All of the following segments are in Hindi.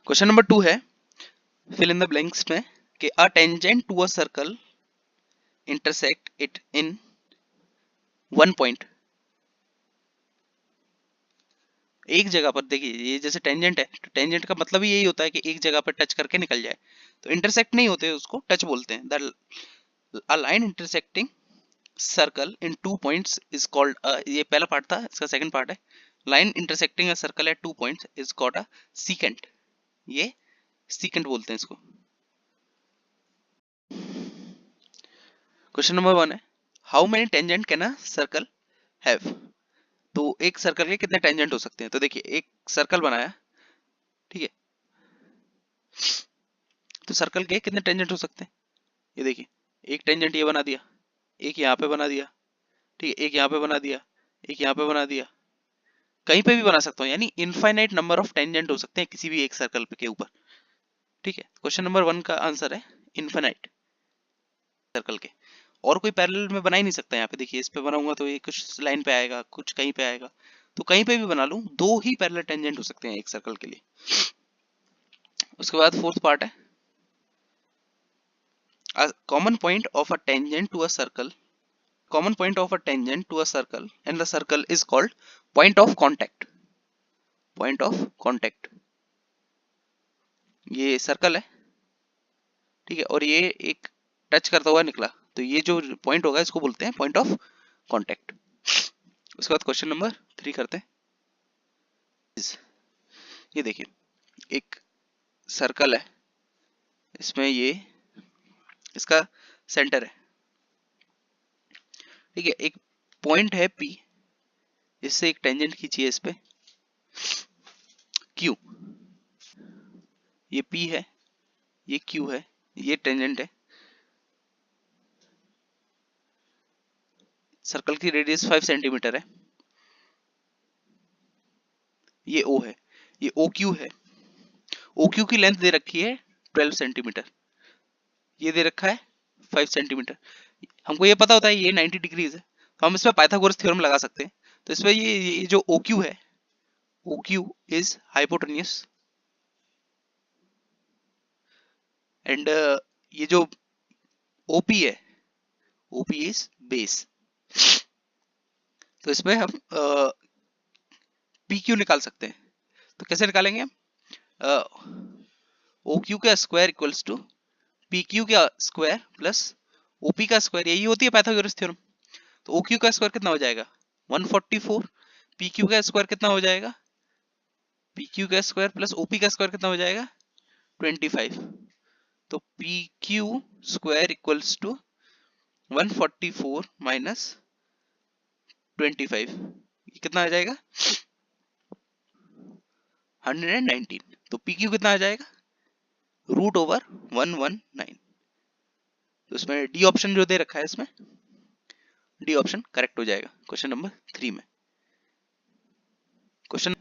क्वेश्चन नंबर 2 है, फिल इन द ब्लैंक्स में कि a tangent to a circle intersect it in one point. एक जगह पर देखिए, ये जैसे टेंजेंट है तो टेंजेंट का मतलब ही यही होता है कि एक जगह पर टच करके निकल जाए, तो इंटरसेक्ट नहीं होते, उसको टच बोलते हैं। The a line intersecting circle in two points is called, ये पहला पार्ट था, इसका सेकंड पार्ट है, line intersecting a circle eight two points is called a secant. ये सीकेंट बोलते हैं इसको। क्वेश्चन नंबर 1 है, how many tangent can a circle have. तो एक सर्कल के कितने टेंजेंट हो सकते हैं। तो देखिए, एक सर्कल बनाया, ठीक है, तो सर्कल के कितने टेंजेंट हो सकते हैं। ये देखिए, एक टेंजेंट ये बना दिया, एक यहाँ पे बना दिया, ठीक है, एक यहाँ पे बना दिया, एक यहाँ पे बना दिया, कहीं पे भी बना सकता हूँ, यानी इनफाइनाइट नंबर ऑफ टेंजेंट हो सकते हैं किसी भी एक सर्कल के ऊपर। ठीक है, क्वेश्चन नंबर 1 का आंसर है इनफाइनाइट सर्कल के। और कोई पैरेलल में बना ही नहीं सकता। यहाँ पे देखिए, इस पे बनाऊंगा तो ये कुछ लाइन पे आएगा, कुछ कहीं पे आएगा, तो कहीं पे भी बना लूं, दो ही पैरेलल टेंजेंट हो सकते हैं एक सर्कल के लिए। उसके बाद फोर्थ पार्ट है, a common point of a tangent to a circle, common point of a tangent to a circle and the circle is called point of contact, point of contact। ये सर्कल है, ठीक है, और ये एक टच करता हुआ निकला, तो ये जो पॉइंट होगा इसको बोलते हैं पॉइंट ऑफ कांटेक्ट। उसके बाद क्वेश्चन नंबर 3 करते हैं। ये देखिए, एक सर्कल है, इसमें ये इसका सेंटर है, ठीक है, एक पॉइंट है P, इससे एक टेंजेंट खींचिए इस पे Q, ये P है, ये Q है, ये टेंजेंट है, सर्कल की रेडियस 5 सेंटीमीटर है, ये O है, ये OQ है, OQ की लेंथ दे रखी है 12 सेंटीमीटर, ये दे रखा है 5 सेंटीमीटर। हमको ये पता होता है ये 90 डिग्रीज है, तो हम इसमें पाइथागोरस थ्योरम लगा सकते हैं। तो इसमें ये जो OQ है, OQ इज हाइपोटेन्यूस एंड ये जो OP है, OP इज बेस। तो इसमें हम PQ निकाल सकते हैं। तो कैसे निकालेंगे हम, OQ का स्क्वायर इक्वल्स टू PQ का स्क्वायर प्लस OP का स्क्वायर, यही होती है पाइथागोरस थ्योरम। तो OQ का स्क्वायर कितना हो जाएगा 144, PQ का स्क्वायर कितना हो जाएगा, PQ का स्क्वायर प्लस OP का स्क्वायर कितना हो जाएगा 25। तो PQ square equals to 144 minus 25, ये कितना आ जाएगा 119। तो PQ कितना आ जाएगा रूट ओवर 119। तो इसमें डी ऑप्शन जो दे रखा है, इसमें डी ऑप्शन करेक्ट हो जाएगा क्वेश्चन नंबर 3 में। क्वेश्चन,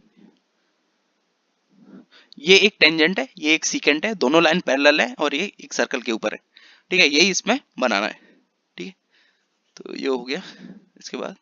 ये एक टेंजेंट है, ये एक सीकेंट है, दोनों लाइन पैरेलल है और ये एक सर्कल के ऊपर है, ठीक है, यही इसमें बनाना है, ठीक है। तो ये हो गया। इसके बाद